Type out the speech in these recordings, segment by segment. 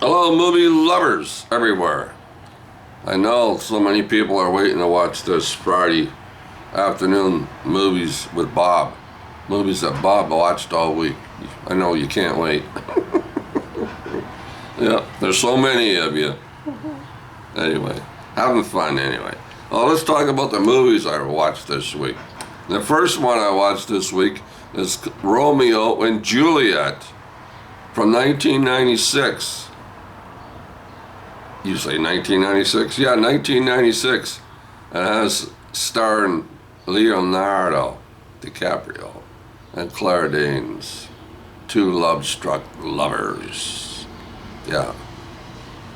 Hello, movie lovers everywhere. I know so many people are waiting to watch this Friday afternoon movies with Bob. Movies that Bob watched all week. I know you can't wait. Yeah, there's so many of you. Anyway, having fun anyway. Well, let's talk about the movies I watched this week. The first one I watched this week is Romeo and Juliet from 1996. You say 1996? Yeah, 1996. It has starring Leonardo DiCaprio and Claire Danes, two love-struck lovers. Yeah.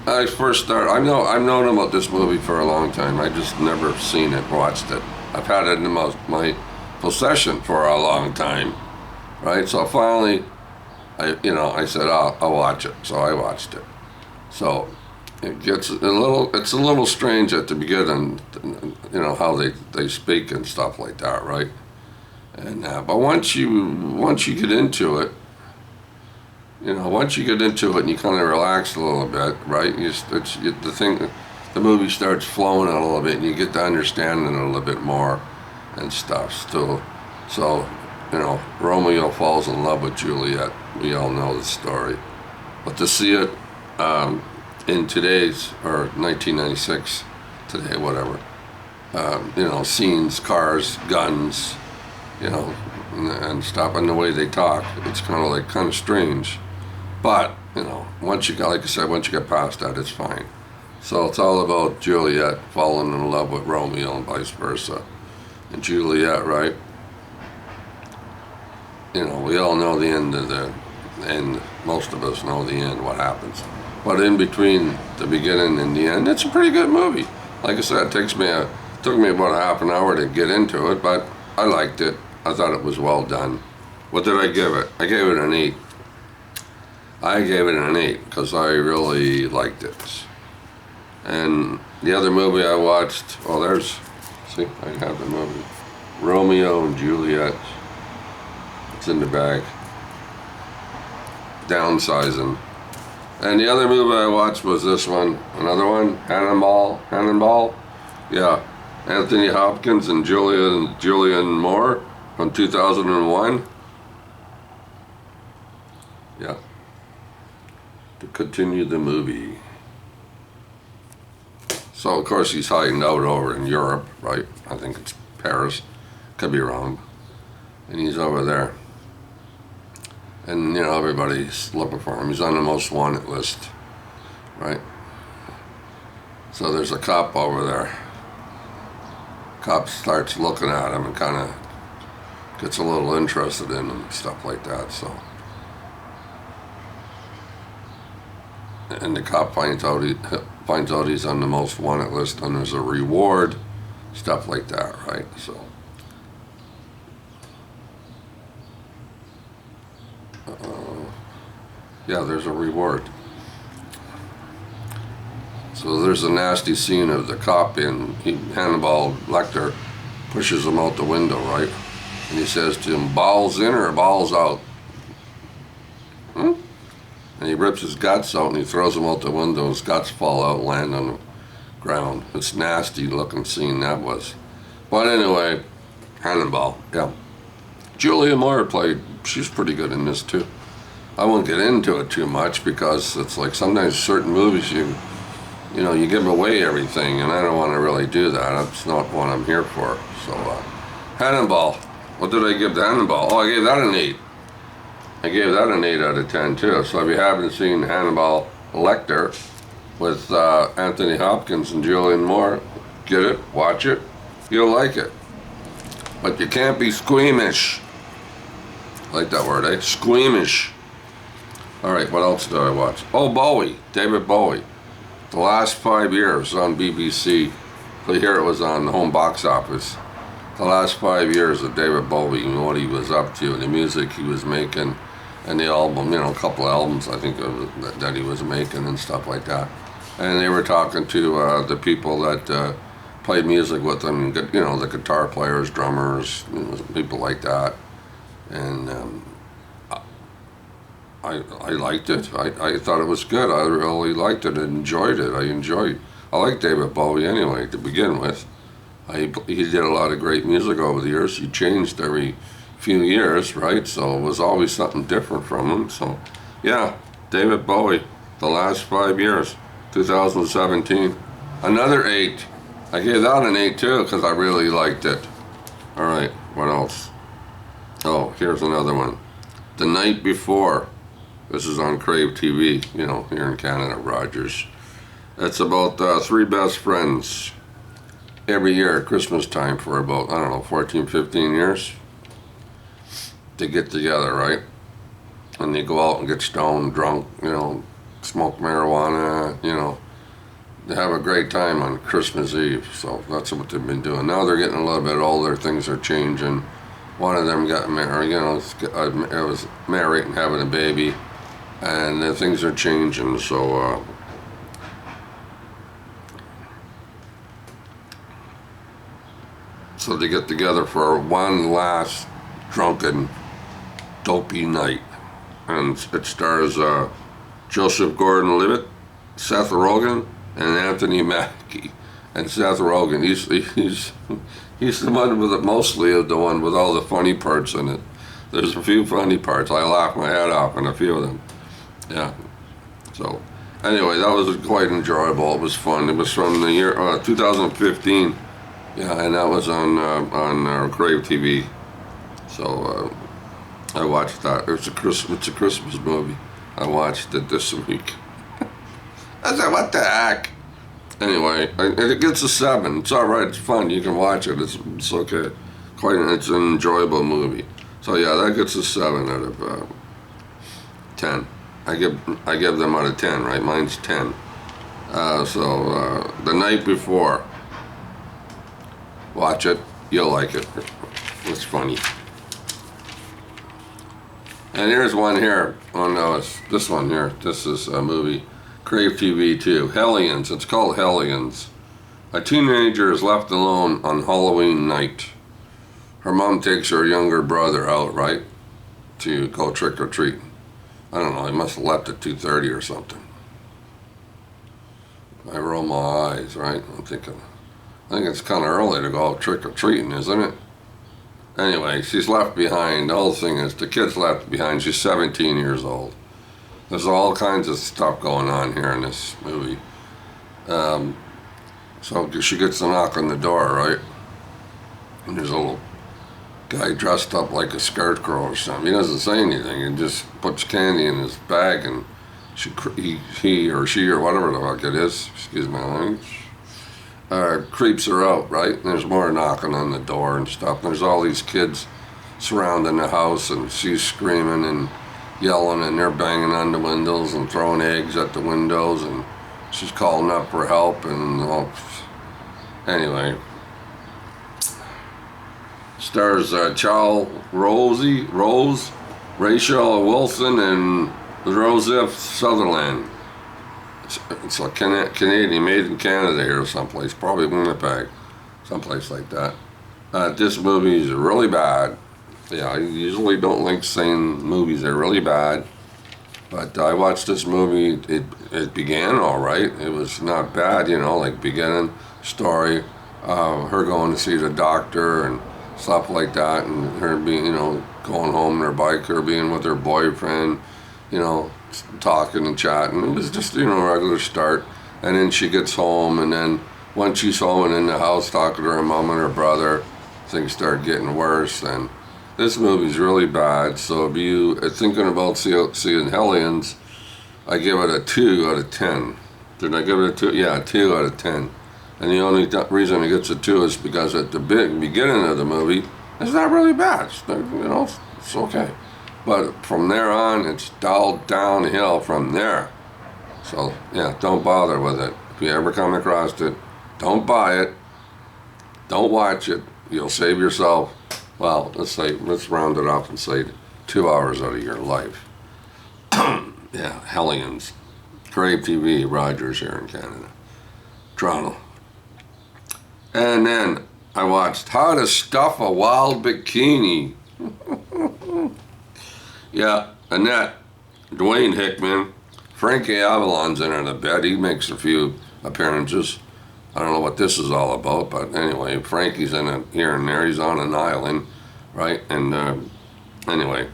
I've known about this movie for a long time. I just never seen it, watched it. I've had it in my possession for a long time, right? So finally, I said, I'll watch it. So I watched it. So it's a little strange at the beginning, how they speak and stuff like that, right? And but once you get into it, and you kind of relax a little bit, right? The movie starts flowing a little bit, and you get to understanding it a little bit more and stuff. Still, so Romeo falls in love with Juliet. We all know the story, but to see it in today's, or 1996, today, whatever, scenes, cars, guns, and stuff, and the way they talk, it's kind of strange. But, once you get past that, it's fine. So it's all about Juliet falling in love with Romeo and vice versa. And Juliet, right? We all know the end. Most of us know the end, what happens. But in between the beginning and the end, it's a pretty good movie. Like I said, it took me about a half an hour to get into it, but I liked it. I thought it was well done. What did I give it? I gave it an 8. I gave it an 8 because I really liked it. And the other movie I watched, I have the movie. Romeo and Juliet. It's in the bag. Downsizing. And the other movie I watched was this one. Another one, Hannibal. Yeah, Anthony Hopkins and Julianne Moore from 2001. Yeah. To continue the movie. So of course he's hiding out over in Europe, right? I think it's Paris. Could be wrong. And he's over there. And everybody's looking for him. He's on the most wanted list, right? So there's a cop over there. Cop starts looking at him and kind of gets a little interested in him, stuff like that. So, and the cop finds out he's on the most wanted list, and there's a reward, stuff like that, right? So. Yeah, there's a reward. So there's a nasty scene of the cop Hannibal Lecter pushes him out the window, right? And he says to him, balls in or balls out? And he rips his guts out and he throws him out the window. His guts fall out and land on the ground. It's nasty looking scene that was. But anyway, Hannibal, yeah. Julianne Moore she's pretty good in this too. I won't get into it too much because it's like sometimes certain movies you give away everything, and I don't want to really do that. That's not what I'm here for. So, Hannibal. What did I give to Hannibal? Oh, I gave that an 8. I gave that an 8 out of 10 too. So if you haven't seen Hannibal Lecter with Anthony Hopkins and Julianne Moore, get it, watch it. You'll like it. But you can't be squeamish. Like that word, eh? Squeamish. All right, what else did I watch? Oh, Bowie, David Bowie. The last 5 years on BBC. Here it was on the home box office. The last 5 years of David Bowie and what he was up to, the music he was making, and the album, a couple of albums I think that he was making and stuff like that. And they were talking to the people that played music with him, the guitar players, drummers, people like that. And I liked it. I thought it was good. I really liked it and enjoyed it. I like David Bowie anyway to begin with. He did a lot of great music over the years. He changed every few years, right? So it was always something different from him. So yeah, David Bowie, the last 5 years, 2017. Another 8. I gave that an 8 too because I really liked it. All right, what else? Oh, here's another one. The Night Before. This is on Crave TV, you know, here in Canada, Rogers. It's about 3 best friends every year at Christmas time for about, I don't know, 14, 15 years. They get together, right? And they go out and get stoned, drunk, you know, smoke marijuana, you know. They have a great time on Christmas Eve, so that's what they've been doing. Now they're getting a little bit older, things are changing. One of them got married, you know, it was married and having a baby, and then things are changing, so so they get together for one last drunken, dopey night. And it stars Joseph Gordon-Levitt, Seth Rogen, and Anthony Mackie. And Seth Rogen, he's the one with it, mostly the one with all the funny parts in it. There's a few funny parts. I laughed my head off in a few of them. Yeah. So anyway, that was quite enjoyable. It was fun. It was from the year 2015. Yeah, and that was on Crave TV. So I watched that. It's a Christmas movie. I watched it this week. I said, what the heck? Anyway, it gets a 7. It's all right. It's fun. You can watch it. It's okay. It's an enjoyable movie. So yeah, that gets a 7 out of 10. I give them out of 10. Right? Mine's 10. The Night Before. Watch it. You'll like it. It's funny. And here's one here. Oh no, it's this one here. This is a movie. Crave TV too. Hellions. It's called Hellions. A teenager is left alone on Halloween night. Her mom takes her younger brother out, right, to go trick or treating. I don't know. He must have left at 2:30 or something. I roll my eyes, right? I think it's kind of early to go out trick or treating, isn't it? Anyway, she's left behind. The whole thing is the kid's left behind. She's 17 years old. There's all kinds of stuff going on here in this movie. So she gets a knock on the door, right? And there's a little guy dressed up like a scarecrow or something. He doesn't say anything. He just puts candy in his bag, and he or she or whatever the fuck it is, excuse my language, creeps her out, right? And there's more knocking on the door and stuff. There's all these kids surrounding the house, and she's screaming and yelling, and they're banging on the windows and throwing eggs at the windows, and she's calling up for help, and anyway. Stars Rose, Rachel Wilson, and Joseph Sutherland. It's a Canadian, made in Canada here someplace, probably Winnipeg, someplace like that. This movie is really bad. Yeah, I usually don't like saying movies are really bad, but I watched this movie. It began all right. It was not bad, you know, like beginning story, her going to see the doctor and stuff like that, and her being, you know, going home on her bike, her being with her boyfriend, you know, talking and chatting. It was just, you know, a regular start. And then she gets home, and then once she's home and in the house talking to her mom and her brother, things start getting worse. And this movie's really bad. So if you are thinking about seeing Hellions, I give it a 2 out of 10. Did I give it a 2? Yeah, a 2 out of 10. And the only reason it gets a 2 is because at the beginning of the movie, it's not really bad. It's, you know, it's okay. But from there on, it's all downhill from there. So, yeah, don't bother with it. If you ever come across it, don't buy it. Don't watch it. You'll save yourself, well, let's round it off and say 2 hours out of your life. Yeah, Hellions. Crave TV, Rogers here in Canada. Toronto. And then I watched How to Stuff a Wild Bikini. Yeah, Annette, Dwayne Hickman. Frankie Avalon's in it a bit. He makes a few appearances. I don't know what this is all about, but anyway, Frankie's in it here and there. He's on an island, right? And anyway,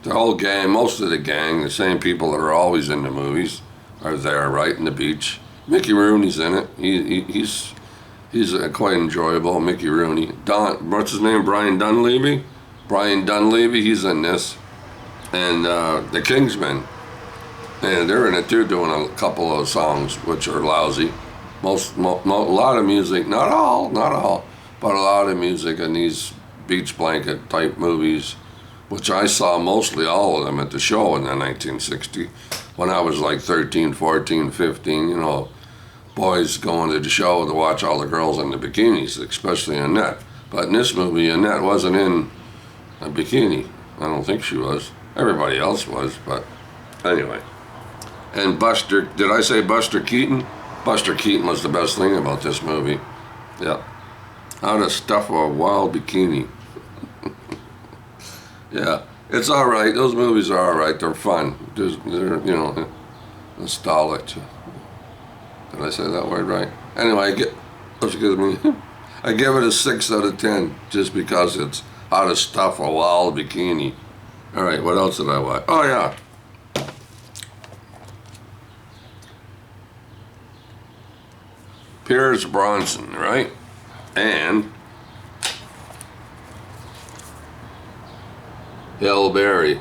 the whole gang, most of the gang, the same people that are always in the movies, are there, right, in the beach. Mickey Rooney's in it. He's quite enjoyable, Mickey Rooney. What's his name? Brian Dunleavy? Brian Dunleavy, he's in this. And the Kingsmen, and they're in it too, doing a couple of songs which are lousy. A lot of music, not all, but a lot of music in these beach blanket type movies, which I saw mostly all of them at the show in the 1960, when I was like 13, 14, 15, you know, boys going to the show to watch all the girls in the bikinis, especially Annette. But in this movie, Annette wasn't in a bikini. I don't think she was. Everybody else was, but anyway. And Buster, did I say Buster Keaton? Buster Keaton was the best thing about this movie. Yeah. How to stuff a wild bikini. Yeah. It's all right. Those movies are all right. They're fun. They're, you know, nostalgic. Did I say that word right? Anyway, excuse me. I give it a 6 out of 10 just because it's how to stuff a wild bikini. All right, what else did I watch? Oh, yeah. Pierce Bronson, right? And Halle Berry.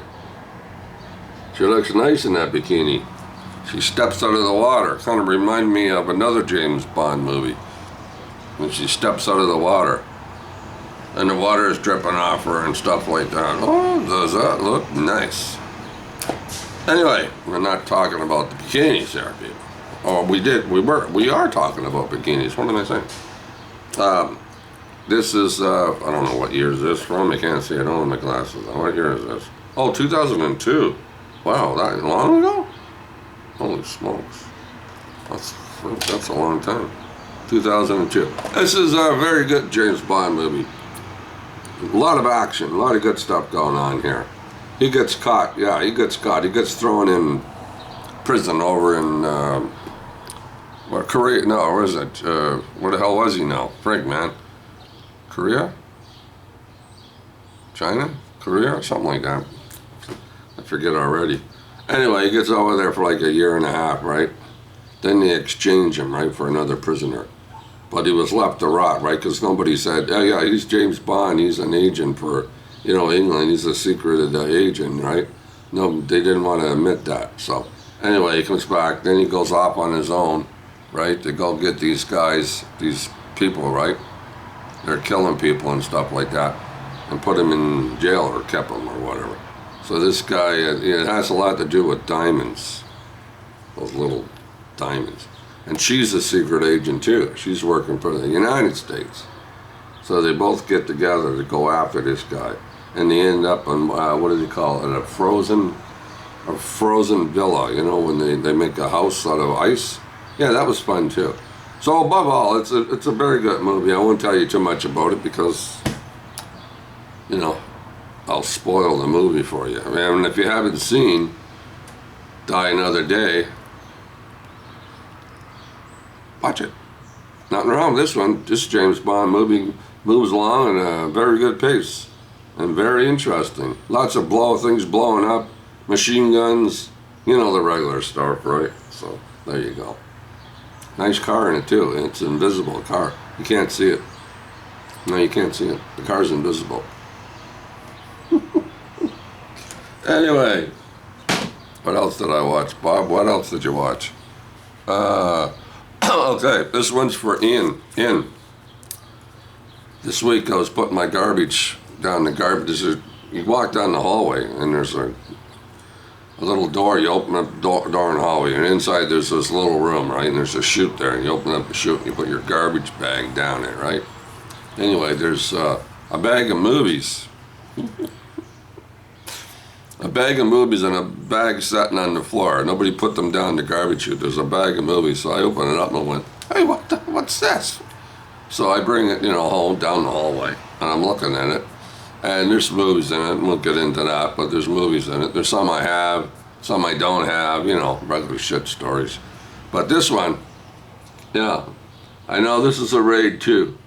She looks nice in that bikini. She steps out of the water. Kind of reminded me of another James Bond movie. When she steps out of the water. And the water is dripping off her and stuff like that. Oh, does that look nice? Anyway, we're not talking about the bikinis there, people. Oh, we are talking about bikinis. What am I saying? This is, I don't know what year is this from. I can't see it. I don't have my glasses on. What year is this? Oh, 2002. Wow, that long ago? Holy smokes. That's a long time. 2002. This is a very good James Bond movie. A lot of action, a lot of good stuff going on here. He gets caught, yeah, he gets caught. He gets thrown in prison over in, Korea? No, where is it? Where the hell was he now? Frank, man. Korea? China? Korea? Or something like that. I forget already. Anyway, he gets over there for like a year and a half, right? Then they exchange him, right, for another prisoner. But he was left to rot, right? Because nobody said, oh, yeah, he's James Bond. He's an agent for, you know, England. He's a secret agent, right? No, they didn't want to admit that. So anyway, he comes back. Then he goes off on his own, right, to go get these guys, these people, right? They're killing people and stuff like that, and put him in jail or kept him or whatever. So this guy, it has a lot to do with diamonds, those little diamonds. And she's a secret agent too. She's working for the United States. So they both get together to go after this guy. And they end up on, what do they call it, a frozen villa, you know, when they make a house out of ice. Yeah, that was fun too. So above all, it's a very good movie. I won't tell you too much about it because, you know, I'll spoil the movie for you. I mean, if you haven't seen Die Another Day, watch it. Nothing wrong with this one. This James Bond movie moves along at a very good pace and very interesting. Lots of things blowing up, machine guns, you know, the regular stuff, right? So there you go. Nice car in it too. It's an invisible car. You can't see it. No, you can't see it. The car's invisible. Anyway, what else did I watch, Bob? What else did you watch? Okay, this one's for Ian. Ian, this week I was putting my garbage down the garbage. You walk down the hallway and there's a little door. You open up the door in the hallway, and inside there's this little room, right? And there's a chute there, and you open up the chute and you put your garbage bag down it, right? Anyway, there's a bag of movies. A bag of movies and a bag sitting on the floor. Nobody put them down the garbage chute. There's a bag of movies, so I opened it up and I went, hey, what's this? So I bring it, you know, home down the hallway, and I'm looking at it, and there's movies in it, and we'll get into that, but there's movies in it. There's some I have, Some I don't have, you know, regular shit stories. But this one, yeah, I know this is a raid too.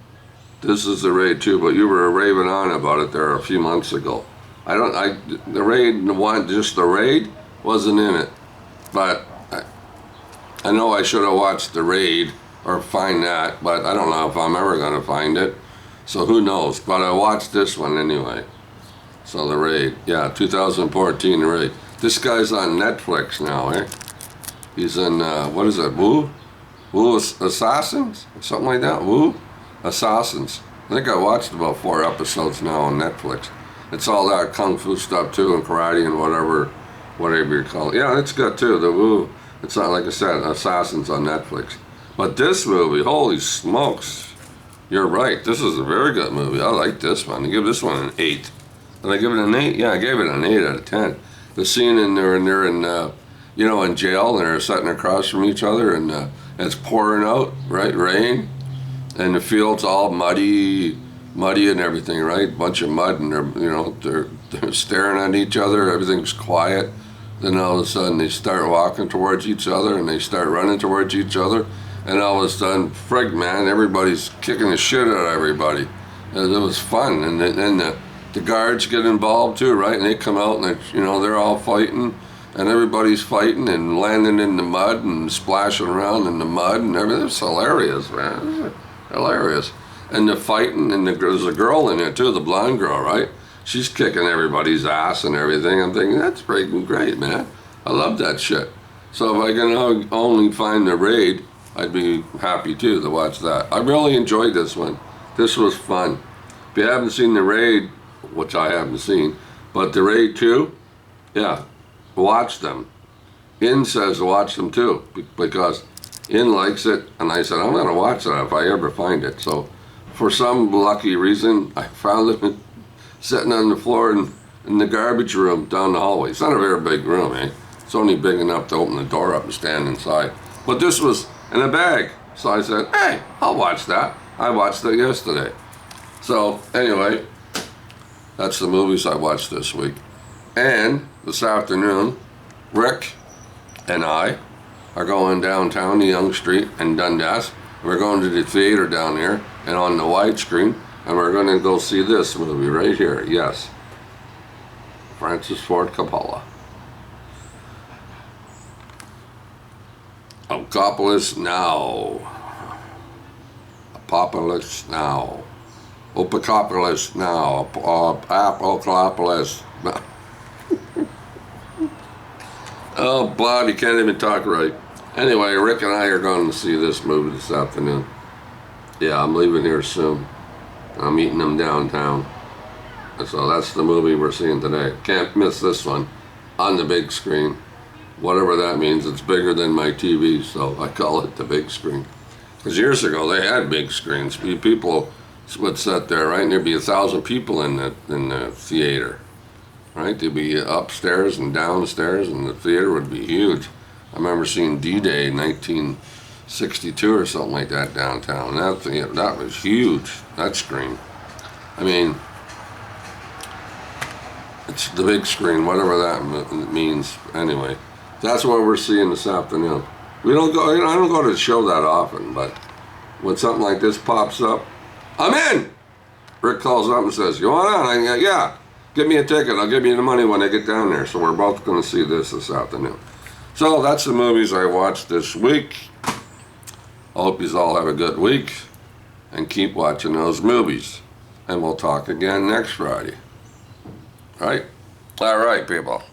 This is the raid too, but you were raving on about it there a few months ago. The raid, just the raid wasn't in it. But I know I should have watched the raid or find that, but I don't know if I'm ever gonna find it. So who knows? But I watched this one anyway. So the raid, yeah, 2014 raid. This guy's on Netflix now, eh? He's in, what is it, Wu Assassins? Something like that, Wu Assassins. I think I watched about 4 episodes now on Netflix. It's all that kung fu stuff too, and karate and whatever you call it. Yeah, it's good too, the Wu. It's not, like I said, Assassins on Netflix. But this movie, holy smokes. You're right, this is a very good movie. I like this one. I give this one an 8. Did I give it an 8? Yeah, I gave it an 8 out of 10. The scene in there, and they're in, you know, in jail, and they're sitting across from each other, and it's pouring out, right, rain, and the field's all muddy and everything, right? Bunch of mud, and they're staring at each other. Everything's quiet. Then all of a sudden they start walking towards each other, and they start running towards each other, and all of a sudden, frig, man, everybody's kicking the shit out of everybody. And it was fun, and then the guards get involved too, right? And they come out, and they're all fighting. And everybody's fighting and landing in the mud and splashing around in the mud and everything. It's hilarious, man. It's hilarious. And the fighting, and there's a girl in it too, the blonde girl, right? She's kicking everybody's ass and everything. I'm thinking, that's freaking great, man. I love that shit. So if I can only find the raid, I'd be happy too to watch that. I really enjoyed this one. This was fun. If you haven't seen the raid, which I haven't seen, but the raid 2, yeah. Watch them. In says watch them too, because In likes it, and I said, I'm going to watch that if I ever find it. So for some lucky reason, I found it sitting on the floor in the garbage room down the hallway. It's not a very big room, eh? It's only big enough to open the door up and stand inside. But this was in a bag. So I said, hey, I'll watch that. I watched it yesterday. So anyway, that's the movies I watched this week. And this afternoon, Rick and I are going downtown to Yonge Street in Dundas. We're going to the theater down there and on the widescreen, and we're going to go see this movie right here. Yes, Francis Ford Coppola. Apocalypse Now. Apocalypse Now. Apocalypse Now. Apocalypse Now. Oh, Bob, you can't even talk right. Anyway, Rick and I are going to see this movie this afternoon. Yeah, I'm leaving here soon. I'm meeting them downtown. So that's the movie we're seeing today. Can't miss this one on the big screen. Whatever that means, it's bigger than my TV, so I call it the big screen. Because years ago, they had big screens. People would sit there, right, and there'd be 1,000 people in the theater. Right, they'd be upstairs and downstairs, and the theater would be huge. I remember seeing D-Day in 1962 or something like that downtown. That was huge, that screen. I mean, it's the big screen, whatever that means. Anyway, that's what we're seeing this afternoon. We don't go. I don't go to the show that often, but when something like this pops up, I'm in. Rick calls up and says, "You want on?" I go, "Yeah. Give me a ticket. I'll give you the money when I get down there." So we're both going to see this afternoon. So that's the movies I watched this week. I hope you all have a good week and keep watching those movies. And we'll talk again next Friday. All right, people.